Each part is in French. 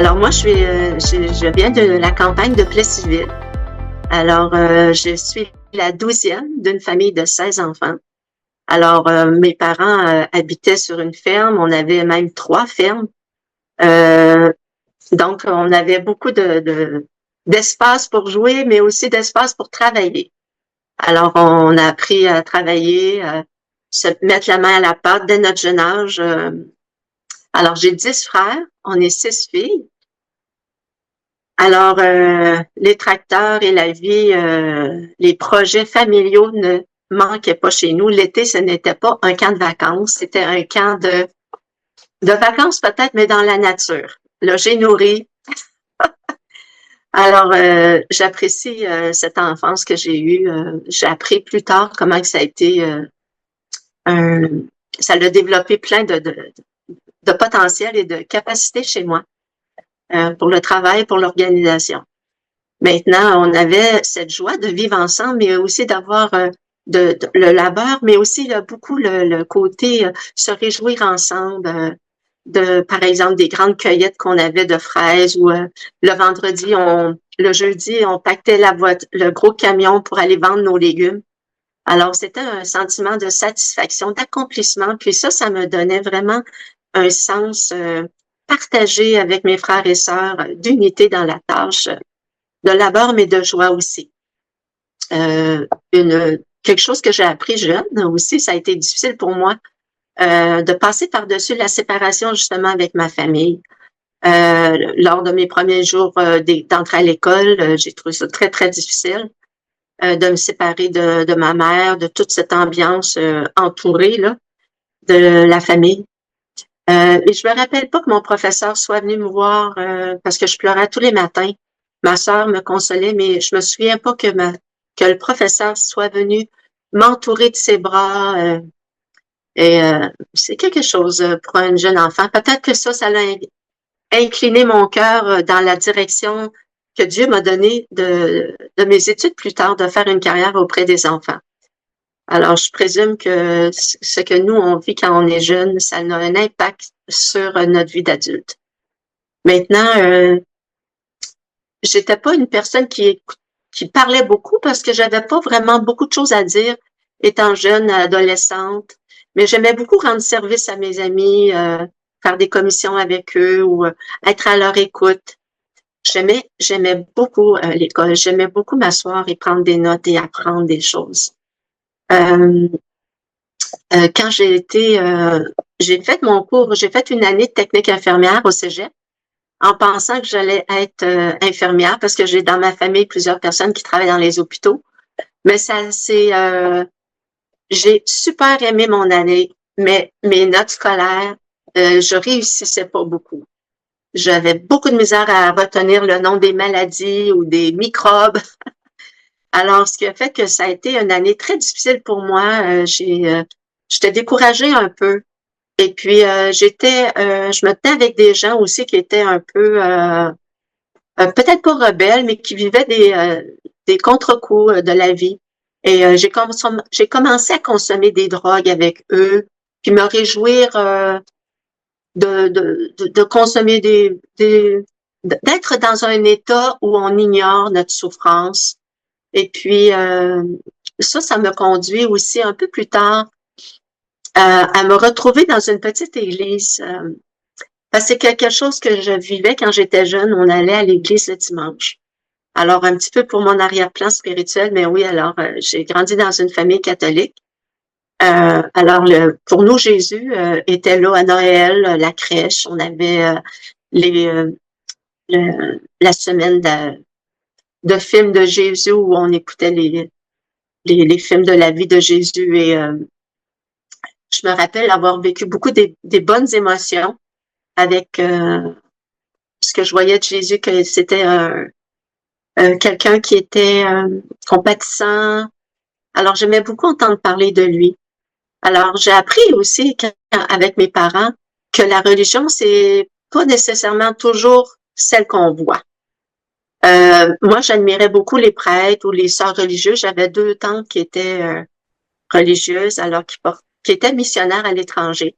Alors moi, je viens de la campagne de Plessisville. Alors, je suis la 12e d'une famille de 16 enfants. Alors, mes parents habitaient sur une ferme. On avait même 3 fermes. Euh, donc, on avait beaucoup d'espace pour jouer, mais aussi d'espace pour travailler. Alors, on a appris à travailler, se mettre la main à la pâte dès notre jeune âge. Alors, j'ai 10 frères. On est 6 filles. Alors, les tracteurs et la vie, les projets familiaux ne manquaient pas chez nous. L'été, ce n'était pas un camp de vacances, c'était un camp de vacances peut-être, mais dans la nature. Logé, nourri. Alors, j'apprécie cette enfance que j'ai eue. J'ai appris plus tard comment que ça a été un, ça l'a développé plein de potentiel et de capacités chez moi pour le travail, pour l'organisation. Maintenant, on avait cette joie de vivre ensemble, mais aussi d'avoir le labeur, mais aussi là, beaucoup le côté se réjouir ensemble par exemple, des grandes cueillettes qu'on avait de fraises ou le jeudi, on pactait le gros camion pour aller vendre nos légumes. Alors, c'était un sentiment de satisfaction, d'accomplissement. Puis ça me donnait vraiment un sens partagé avec mes frères et sœurs d'unité dans la tâche de labeur, mais de joie aussi. Quelque chose que j'ai appris jeune aussi, ça a été difficile pour moi de passer par-dessus la séparation justement avec ma famille. Lors de mes premiers jours d'entrée à l'école, j'ai trouvé ça très, très difficile de me séparer de ma mère, de toute cette ambiance entourée là, de la famille. Et je me rappelle pas que mon professeur soit venu me voir parce que je pleurais tous les matins. Ma sœur me consolait, mais je me souviens pas que le professeur soit venu m'entourer de ses bras. C'est quelque chose pour un jeune enfant. Peut-être que ça l'a incliné mon cœur dans la direction que Dieu m'a donnée de mes études plus tard, de faire une carrière auprès des enfants. Alors, je présume que ce que nous, on vit quand on est jeune, ça a un impact sur notre vie d'adulte. Maintenant, j'étais pas une personne qui parlait beaucoup parce que j'avais pas vraiment beaucoup de choses à dire étant jeune, adolescente. Mais j'aimais beaucoup rendre service à mes amis, faire des commissions avec eux ou être à leur écoute. J'aimais beaucoup l'école. J'aimais beaucoup m'asseoir et prendre des notes et apprendre des choses. Euh, Quand j'ai fait mon cours, j'ai fait une année de technique infirmière au cégep en pensant que j'allais être infirmière parce que j'ai dans ma famille plusieurs personnes qui travaillent dans les hôpitaux. Mais j'ai super aimé mon année, mais mes notes scolaires, je réussissais pas beaucoup. J'avais beaucoup de misère à retenir le nom des maladies ou des microbes. Alors, ce qui a fait que ça a été une année très difficile pour moi. J'étais découragée un peu. Et puis, je me tenais avec des gens aussi qui étaient un peu, peut-être pas rebelles, mais qui vivaient des contre-coups de la vie. Et j'ai commencé à consommer des drogues avec eux, puis me réjouir de consommer d'être dans un état où on ignore notre souffrance. Et puis, ça me conduit aussi un peu plus tard à me retrouver dans une petite église. Parce que c'est quelque chose que je vivais quand j'étais jeune. On allait à l'église le dimanche. Alors, un petit peu pour mon arrière-plan spirituel, mais oui, alors, j'ai grandi dans une famille catholique. Alors, pour nous, Jésus était là à Noël, la crèche. On avait les, la semaine de films de Jésus où on écoutait les films de la vie de Jésus. Et je me rappelle avoir vécu beaucoup des bonnes émotions avec ce que je voyais de Jésus, que c'était quelqu'un qui était compatissant. Alors, j'aimais beaucoup entendre parler de lui. Alors, j'ai appris aussi avec mes parents que la religion, c'est pas nécessairement toujours celle qu'on voit. Moi, j'admirais beaucoup les prêtres ou les sœurs religieuses. J'avais 2 tantes qui étaient religieuses, alors qui étaient missionnaires à l'étranger.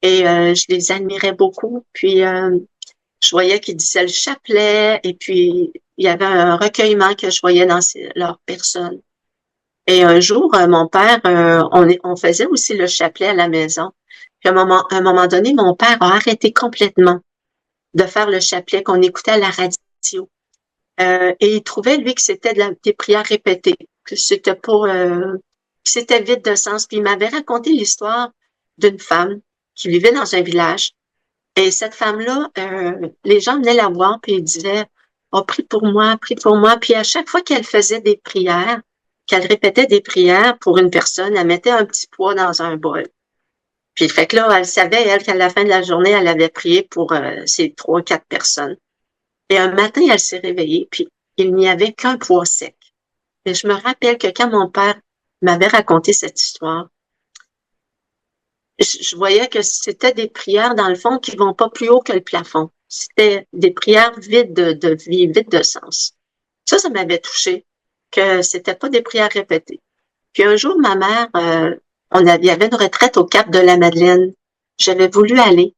Et je les admirais beaucoup. Puis, Je voyais qu'ils disaient le chapelet, et puis il y avait un recueillement que je voyais dans leur personne. Et un jour, mon père, on faisait aussi le chapelet à la maison. Puis à un moment donné, mon père a arrêté complètement de faire le chapelet qu'on écoutait à la radio. Et il trouvait, lui, que c'était des prières répétées, que c'était pas, que c'était vide de sens. Puis il m'avait raconté l'histoire d'une femme qui vivait dans un village. Et cette femme-là, les gens venaient la voir, puis ils disaient, oh, prie pour moi, prie pour moi. Puis à chaque fois qu'elle faisait des prières, qu'elle répétait des prières pour une personne, elle mettait un petit poids dans un bol. Puis fait que là, elle savait, elle, qu'à la fin de la journée, elle avait prié pour ces 3, 4 personnes. Et un matin, elle s'est réveillée, puis il n'y avait qu'un poids sec. Et je me rappelle que quand mon père m'avait raconté cette histoire, je voyais que c'était des prières, dans le fond, qui vont pas plus haut que le plafond. C'était des prières vides de vie, vides de sens. Ça m'avait touché, que c'était pas des prières répétées. Puis un jour, ma mère, il y avait une retraite au Cap de la Madeleine. J'avais voulu aller.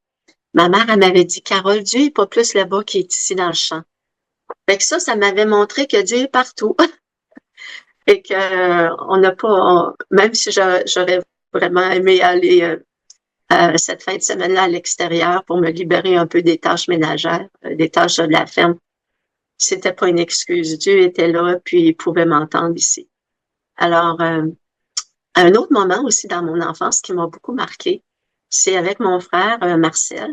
Ma mère, elle m'avait dit, Carole, Dieu est pas plus là-bas qu'il est ici dans le champ. Fait que ça m'avait montré que Dieu est partout. Et que on n'a pas, même si j'aurais vraiment aimé aller cette fin de semaine-là à l'extérieur pour me libérer un peu des tâches ménagères, des tâches de la ferme, c'était pas une excuse. Dieu était là, puis il pouvait m'entendre ici. Alors, un autre moment aussi dans mon enfance qui m'a beaucoup marqué, c'est avec mon frère Marcel.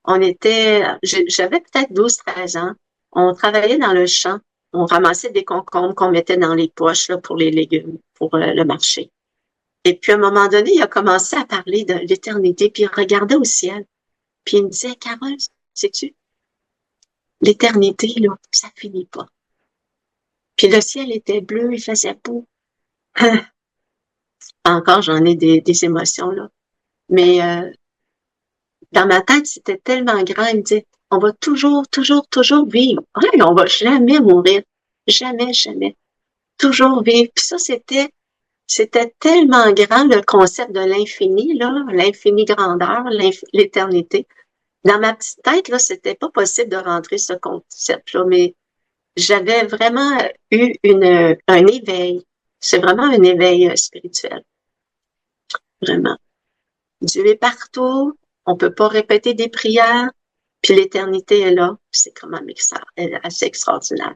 J'avais peut-être 12, 13 ans. On travaillait dans le champ. On ramassait des concombres qu'on mettait dans les poches là, pour les légumes, pour le marché. Et puis, à un moment donné, il a commencé à parler de l'éternité, puis il regardait au ciel. Puis il me disait, Carole, sais-tu, l'éternité, là, ça finit pas. Puis le ciel était bleu, il faisait beau. Encore, j'en ai des émotions, là. Mais dans ma tête, c'était tellement grand, il me disait, on va toujours, toujours, toujours vivre. Ouais, on va jamais mourir. Jamais, jamais. Toujours vivre. Puis ça, c'était tellement grand, le concept de l'infini, là, l'infini grandeur, l'éternité. Dans ma petite tête, là, c'était pas possible de rentrer ce concept-là, mais j'avais vraiment eu un éveil. C'est vraiment un éveil spirituel. Vraiment. Dieu est partout. On peut pas répéter des prières. Puis l'éternité est là. C'est quand même assez extraordinaire.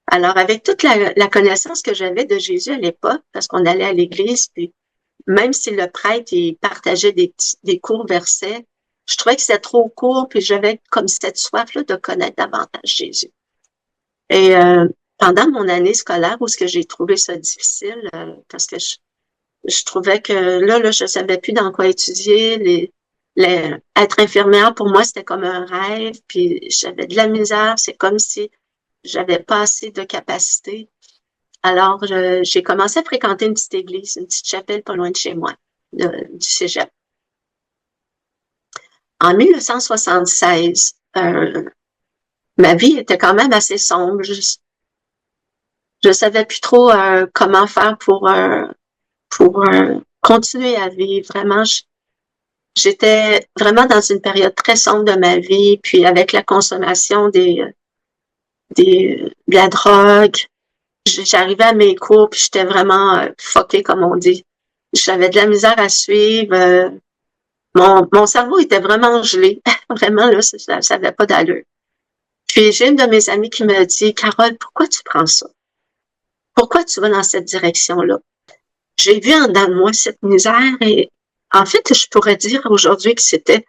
Alors, avec toute la connaissance que j'avais de Jésus à l'époque, parce qu'on allait à l'église, puis même si le prêtre, il partageait des courts versets, je trouvais que c'était trop court, puis j'avais comme cette soif-là de connaître davantage Jésus. Et pendant mon année scolaire, où ce que j'ai trouvé ça difficile, parce que je trouvais que là, je savais plus dans quoi étudier. Être infirmière, pour moi, c'était comme un rêve, puis j'avais de la misère. C'est comme si j'avais pas assez de capacité. Alors, j'ai commencé à fréquenter une petite église, une petite chapelle pas loin de chez moi, du cégep. En 1976, ma vie était quand même assez sombre. Je savais plus trop comment faire pour continuer à vivre. Vraiment, j'étais vraiment dans une période très sombre de ma vie, puis avec la consommation de la drogue, j'arrivais à mes cours, puis j'étais vraiment fuckée, comme on dit. J'avais de la misère à suivre. Mon cerveau était vraiment gelé. Vraiment, là, ça n'avait pas d'allure. Puis j'ai une de mes amies qui me dit, Carole, pourquoi tu prends ça? Pourquoi tu vas dans cette direction-là? J'ai vu en dedans de moi cette misère et en fait, je pourrais dire aujourd'hui que c'était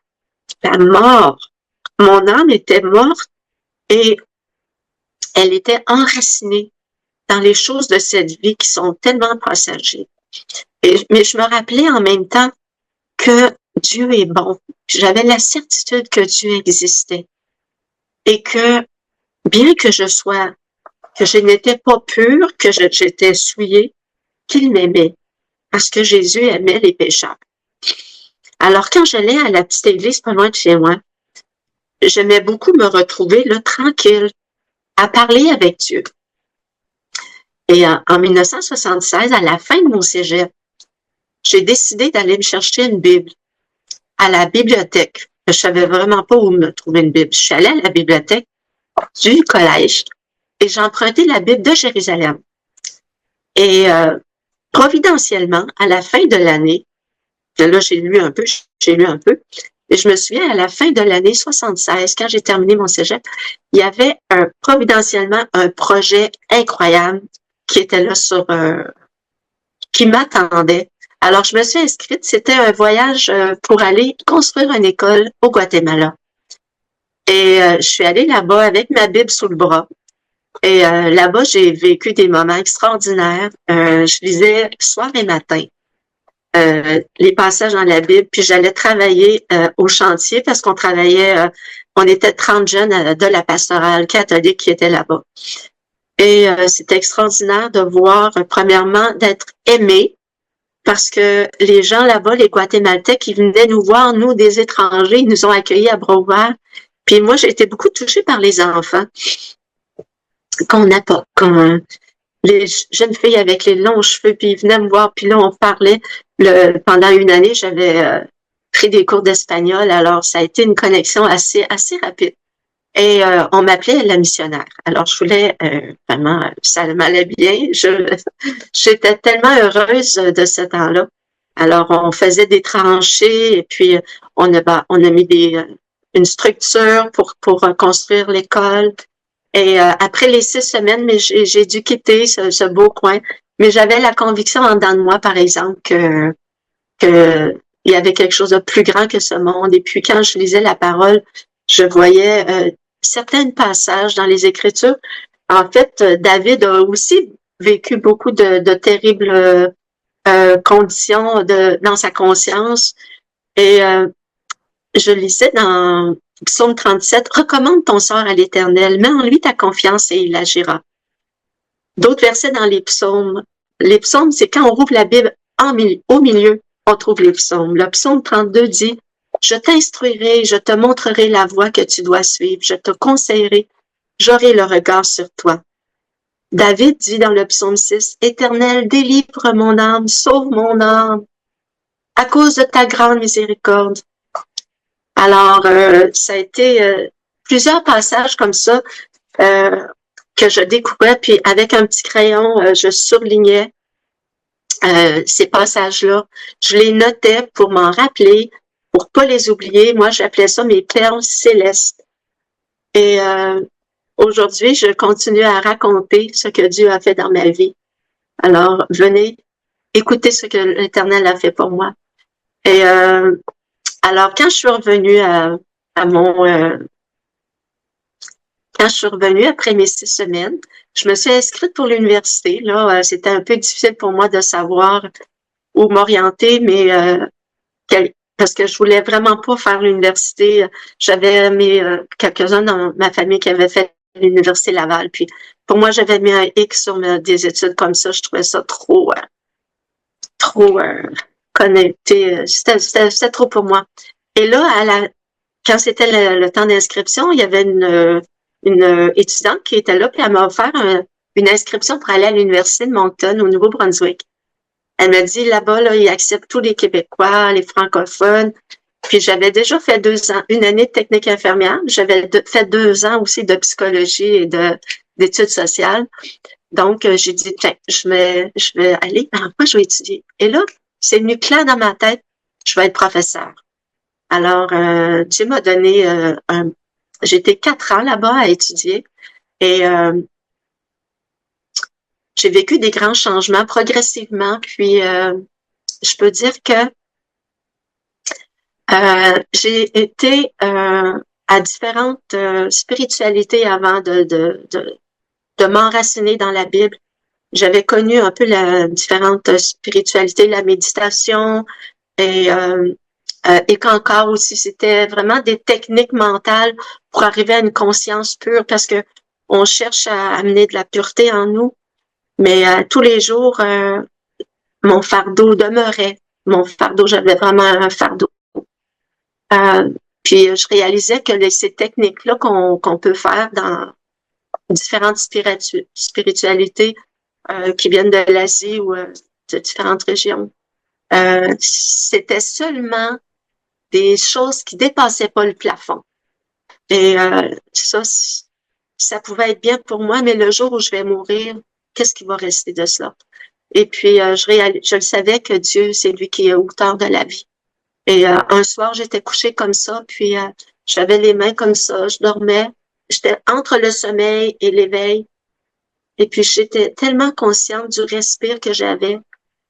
la mort. Mon âme était morte et elle était enracinée dans les choses de cette vie qui sont tellement passagères. Mais je me rappelais en même temps que Dieu est bon. J'avais la certitude que Dieu existait et que bien que je n'étais pas pure, que j'étais souillée, qu'il m'aimait parce que Jésus aimait les pécheurs. Alors quand j'allais à la petite église pas loin de chez moi, j'aimais beaucoup me retrouver là tranquille à parler avec Dieu. Et en 1976, à la fin de mon cégep, j'ai décidé d'aller me chercher une Bible à la bibliothèque. Je savais vraiment pas où me trouver une Bible. Je suis allée à la bibliothèque du collège et j'ai emprunté la Bible de Jérusalem. Et providentiellement, à la fin de l'année, là j'ai lu un peu, et je me souviens, à la fin de l'année 76, quand j'ai terminé mon cégep, il y avait providentiellement un projet incroyable qui était là qui m'attendait. Alors, je me suis inscrite. C'était un voyage pour aller construire une école au Guatemala. Et je suis allée là-bas avec ma Bible sous le bras. Et là-bas, j'ai vécu des moments extraordinaires. Je lisais soir et matin les passages dans la Bible, puis j'allais travailler au chantier parce qu'on travaillait, on était 30 jeunes de la pastorale catholique qui étaient là-bas. Et c'était extraordinaire de voir, premièrement, d'être aimé parce que les gens là-bas, les Guatémaltèques, ils venaient nous voir, nous, des étrangers, ils nous ont accueillis à bras ouverts. Puis moi, j'ai été beaucoup touchée par les enfants qu'on n'a pas, les jeunes filles avec les longs cheveux, puis ils venaient me voir, puis là, on parlait. Pendant une année, j'avais pris des cours d'espagnol, alors ça a été une connexion assez rapide. Et on m'appelait la missionnaire. Alors, je voulais vraiment, ça m'allait bien. J'étais tellement heureuse de ce temps-là. Alors, on faisait des tranchées et puis on a mis une structure pour construire l'école. Et après les 6 semaines, mais j'ai dû quitter ce beau coin. Mais j'avais la conviction en dedans de moi, par exemple, que il y avait quelque chose de plus grand que ce monde. Et puis quand je lisais la parole, je voyais certains passages dans les Écritures. En fait, David a aussi vécu beaucoup de terribles conditions dans sa conscience. Et je lisais dans Psaume 37, « Recommande ton sort à l'Éternel, mets en lui ta confiance et il agira. » D'autres versets dans les psaumes. Les psaumes, c'est quand on rouvre la Bible au milieu, on trouve les psaumes. Le psaume 32 dit, « Je t'instruirai, je te montrerai la voie que tu dois suivre, je te conseillerai, j'aurai le regard sur toi. » David dit dans le psaume 6, « Éternel, délivre mon âme, sauve mon âme, à cause de ta grande miséricorde. » Alors, ça a été plusieurs passages comme ça que je découvrais, puis avec un petit crayon, je surlignais ces passages-là. Je les notais pour m'en rappeler, pour pas les oublier. Moi, j'appelais ça mes perles célestes. Et aujourd'hui, je continue à raconter ce que Dieu a fait dans ma vie. Alors, venez écouter ce que l'Éternel a fait pour moi. Et alors, quand je suis revenue quand je suis revenue après mes 6 semaines, je me suis inscrite pour l'université. Là, c'était un peu difficile pour moi de savoir où m'orienter, mais parce que je voulais vraiment pas faire l'université. J'avais mis quelques-uns dans ma famille qui avaient fait l'université Laval. Puis pour moi, j'avais mis un X sur des études comme ça. Je trouvais ça trop connecté. C'était trop pour moi. Et là, quand c'était le temps d'inscription, il y avait une étudiante qui était là, puis elle m'a offert une inscription pour aller à l'université de Moncton, au Nouveau-Brunswick. Elle m'a dit, là-bas, là, ils acceptent tous les Québécois, les francophones. Puis j'avais déjà fait 2 ans, une année de technique infirmière. J'avais fait 2 ans aussi de psychologie et d'études sociales. Donc, j'ai dit, tiens, je vais aller, alors quoi je vais étudier? Et là, c'est venu clair dans ma tête, je vais être professeur. Alors, Dieu m'a donné j'ai été 4 ans là-bas à étudier et j'ai vécu des grands changements progressivement. Puis, je peux dire que j'ai été à différentes spiritualités avant de m'enraciner dans la Bible. J'avais connu un peu la différentes spiritualités, la méditation et qu'encore aussi, c'était vraiment des techniques mentales pour arriver à une conscience pure parce que on cherche à amener de la pureté en nous. Mais tous les jours, mon fardeau demeurait. Mon fardeau, j'avais vraiment un fardeau. Puis je réalisais que ces techniques-là qu'on peut faire dans différentes spiritualités qui viennent de l'Asie ou de différentes régions, c'était seulement des choses qui dépassaient pas le plafond. Et ça, ça pouvait être bien pour moi, mais le jour où je vais mourir, qu'est-ce qui va rester de cela? Et puis, je le savais que Dieu, c'est lui qui est auteur de la vie. Et un soir, j'étais couchée comme ça, puis j'avais les mains comme ça, je dormais. J'étais entre le sommeil et l'éveil. Et puis, j'étais tellement consciente du respire que j'avais.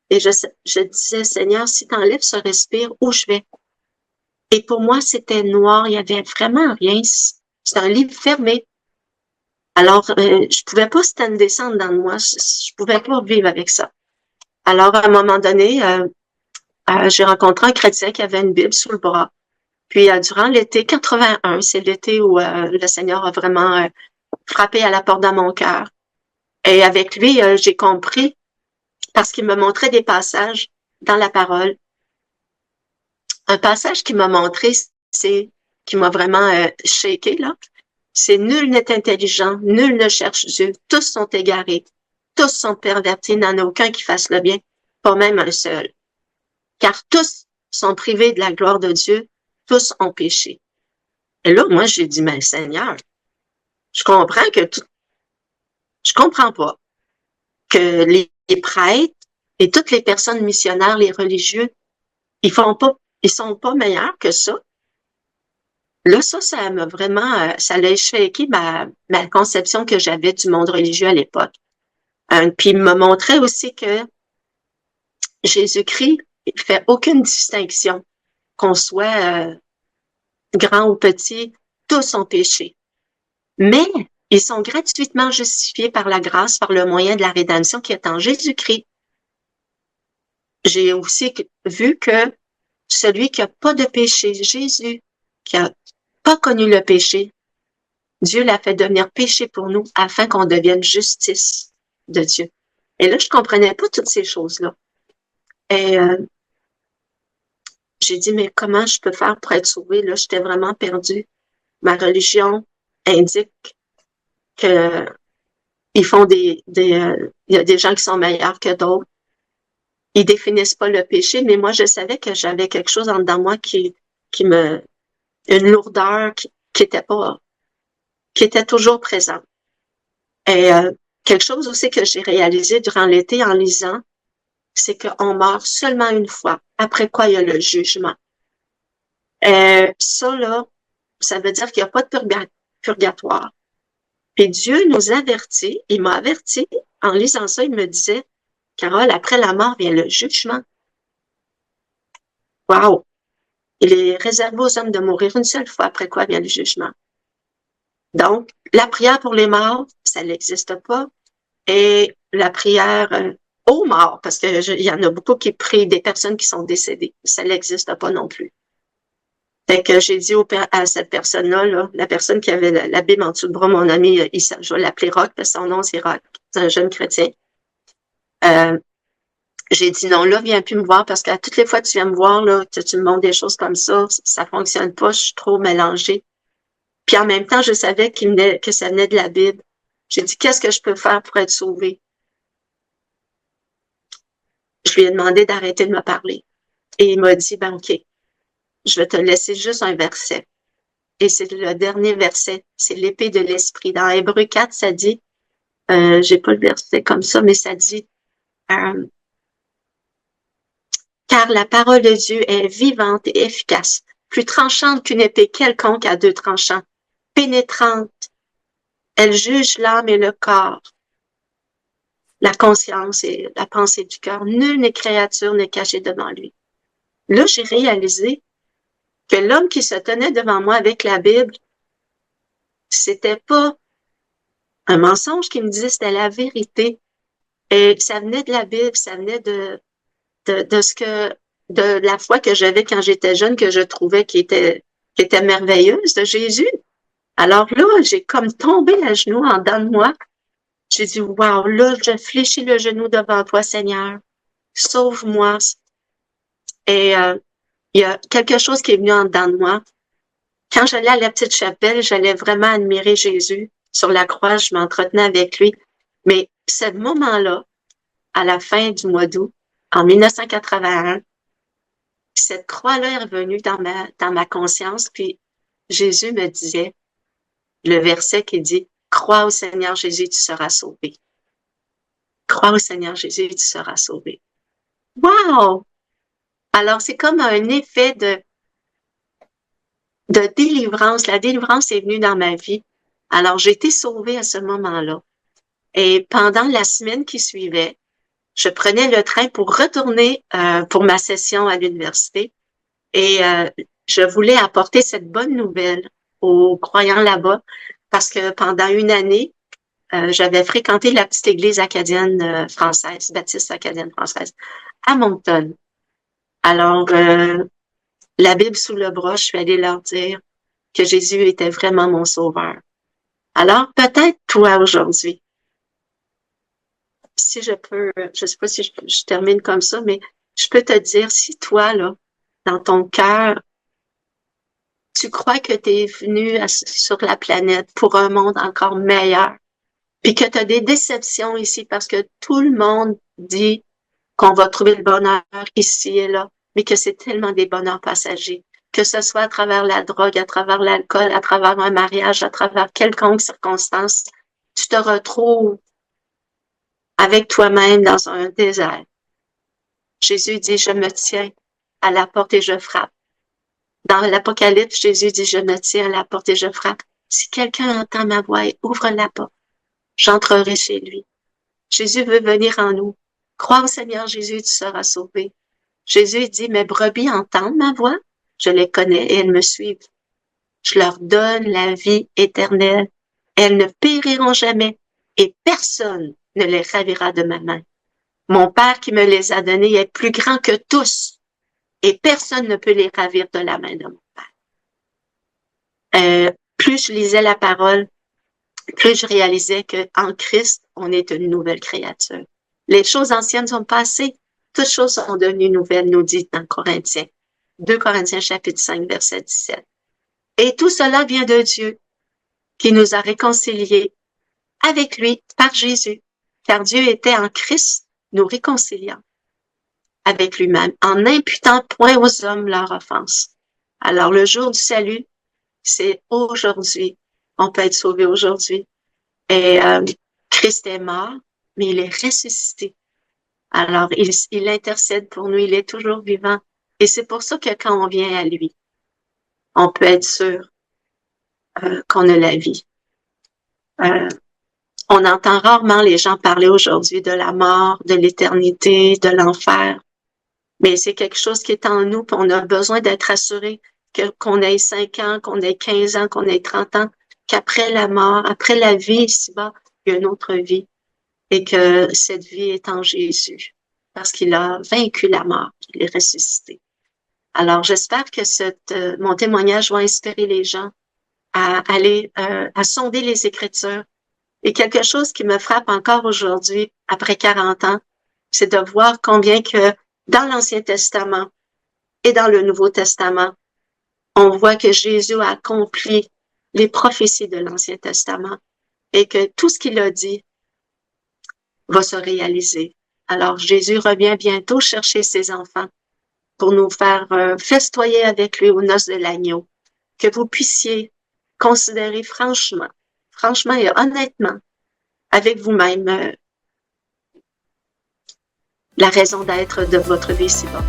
Et je disais, Seigneur, si tu enlèves ce respire, où je vais? Et pour moi, c'était noir, il y avait vraiment rien. C'était un livre fermé. Alors, je pouvais pas stand descendre dans moi. Je pouvais pas vivre avec ça. Alors, à un moment donné, j'ai rencontré un chrétien qui avait une Bible sous le bras. Puis, durant l'été 81, c'est l'été où le Seigneur a vraiment frappé à la porte dans mon cœur. Et avec lui, j'ai compris, parce qu'il me montrait des passages dans la parole. Un passage qui m'a montré, qui m'a vraiment shaké, là. C'est nul n'est intelligent, nul ne cherche Dieu, tous sont égarés, tous sont pervertis, il n'en a aucun qui fasse le bien, pas même un seul. Car tous sont privés de la gloire de Dieu, tous ont péché. Et là, moi, j'ai dit, mais Seigneur, je comprends que je comprends pas que les prêtres et toutes les personnes missionnaires, les religieux, ils sont pas meilleurs que ça. Là, ça m'a vraiment, ça l'a shaké ma conception que j'avais du monde religieux à l'époque. Puis il me montrait aussi que Jésus-Christ fait aucune distinction, qu'on soit grand ou petit, tous ont péché. Mais ils sont gratuitement justifiés par la grâce, par le moyen de la rédemption qui est en Jésus-Christ. J'ai aussi vu que celui qui n'a pas de péché, Jésus, qui a pas connu le péché, Dieu l'a fait devenir péché pour nous afin qu'on devienne justice de Dieu. Et là, je comprenais pas toutes ces choses-là. Et j'ai dit, mais comment je peux faire pour être sauvée? Là, j'étais vraiment perdue. Ma religion indique que ils font il y a des gens qui sont meilleurs que d'autres. Ils définissent pas le péché, mais moi, je savais que j'avais quelque chose en dedans moi une lourdeur qui était toujours présente. Et quelque chose aussi que j'ai réalisé durant l'été en lisant, c'est qu'on meurt seulement une fois, après quoi il y a le jugement. Ça, là, ça veut dire qu'il n'y a pas de purgatoire. Puis Dieu nous avertit, il m'a averti, en lisant ça, il me disait, Carole, après la mort vient le jugement. Wow! Il est réservé aux hommes de mourir une seule fois, après quoi vient le jugement. Donc, la prière pour les morts, ça n'existe pas. Et la prière aux morts, parce que il y en a beaucoup qui prient des personnes qui sont décédées. Ça n'existe pas non plus. Fait que j'ai dit à cette personne-là, là, la personne qui avait la Bible en dessous de bras, mon ami, je vais l'appeler Rock, parce que son nom c'est Rock, c'est un jeune chrétien. J'ai dit non, là, viens plus me voir, parce qu'à toutes les fois que tu viens me voir, là, que tu me montres des choses comme ça fonctionne pas, je suis trop mélangée. Puis en même temps, je savais que ça venait de la Bible. J'ai dit, qu'est-ce que je peux faire pour être sauvée? Je lui ai demandé d'arrêter de me parler. Et il m'a dit, ben OK, je vais te laisser juste un verset. Et c'est le dernier verset, c'est l'épée de l'esprit. Dans Hébreux 4, ça dit, j'ai pas le verset comme ça, mais ça dit, car la parole de Dieu est vivante et efficace, plus tranchante qu'une épée quelconque à deux tranchants, pénétrante. Elle juge l'âme et le corps, la conscience et la pensée du cœur. Nulle n'est créature n'est cachée devant lui. Là, j'ai réalisé que l'homme qui se tenait devant moi avec la Bible, c'était pas un mensonge qui me disait, c'était la vérité. Et ça venait de la Bible, ça venait de la foi que j'avais quand j'étais jeune, que je trouvais qui était merveilleuse de Jésus. Alors là, j'ai comme tombé à genoux en dedans de moi. J'ai dit, wow, là, je fléchis le genou devant toi, Seigneur. Sauve-moi. Et il y a quelque chose qui est venu en dedans de moi. Quand j'allais à la petite chapelle, j'allais vraiment admirer Jésus. Sur la croix, je m'entretenais avec lui. Mais ce moment-là, à la fin du mois d'août, en 1981, cette croix-là est revenue dans ma conscience, puis Jésus me disait, le verset qui dit, crois au Seigneur Jésus, tu seras sauvé. Crois au Seigneur Jésus, tu seras sauvé. Wow! Alors, c'est comme un effet de délivrance. La délivrance est venue dans ma vie. Alors, j'ai été sauvée à ce moment-là. Et pendant la semaine qui suivait, je prenais le train pour retourner pour ma session à l'université. Et je voulais apporter cette bonne nouvelle aux croyants là-bas parce que pendant une année, j'avais fréquenté la petite église acadienne française, baptiste acadienne française, à Moncton. Alors, la Bible sous le bras, je suis allée leur dire que Jésus était vraiment mon sauveur. Alors, peut-être toi aujourd'hui, si je peux, je sais pas si je termine comme ça, mais je peux te dire, si toi, là, dans ton cœur, tu crois que tu es venu sur la planète pour un monde encore meilleur, puis que tu as des déceptions ici parce que tout le monde dit qu'on va trouver le bonheur ici et là, mais que c'est tellement des bonheurs passagers, que ce soit à travers la drogue, à travers l'alcool, à travers un mariage, à travers quelconque circonstance, tu te retrouves avec toi-même dans un désert. Jésus dit, je me tiens à la porte et je frappe. Dans l'Apocalypse, Jésus dit, je me tiens à la porte et je frappe. Si quelqu'un entend ma voix et ouvre la porte, j'entrerai chez lui. Jésus veut venir en nous. Crois au Seigneur Jésus, tu seras sauvé. Jésus dit, mes brebis entendent ma voix, je les connais et elles me suivent. Je leur donne la vie éternelle. Elles ne périront jamais et personne ne les ravira de ma main. Mon Père qui me les a donnés est plus grand que tous et personne ne peut les ravir de la main de mon Père. Plus je lisais la parole, plus je réalisais qu'en Christ, on est une nouvelle créature. Les choses anciennes sont passées, toutes choses sont devenues nouvelles, nous dit dans Corinthiens. 2 Corinthiens chapitre 5, verset 17. Et tout cela vient de Dieu, qui nous a réconciliés avec lui par Jésus, car Dieu était en Christ, nous réconciliant avec lui-même, en n'imputant point aux hommes leur offense. Alors, le jour du salut, c'est aujourd'hui. On peut être sauvé aujourd'hui. Et Christ est mort, mais il est ressuscité. Alors, il intercède pour nous, il est toujours vivant. Et c'est pour ça que quand on vient à lui, on peut être sûr qu'on a la vie. On entend rarement les gens parler aujourd'hui de la mort, de l'éternité, de l'enfer. Mais c'est quelque chose qui est en nous, puis on a besoin d'être assuré qu'on ait 5 ans, qu'on ait 15 ans, qu'on ait 30 ans, qu'après la mort, après la vie ici-bas, il y a une autre vie. Et que cette vie est en Jésus, parce qu'il a vaincu la mort, il est ressuscité. Alors, j'espère que mon témoignage va inspirer les gens à aller, à sonder les Écritures. Et quelque chose qui me frappe encore aujourd'hui, après 40 ans, c'est de voir combien que dans l'Ancien Testament et dans le Nouveau Testament, on voit que Jésus a accompli les prophéties de l'Ancien Testament et que tout ce qu'il a dit va se réaliser. Alors, Jésus revient bientôt chercher ses enfants pour nous faire festoyer avec lui aux noces de l'agneau. Que vous puissiez considérer franchement et honnêtement, avec vous-même, la raison d'être de votre vie ici-bas.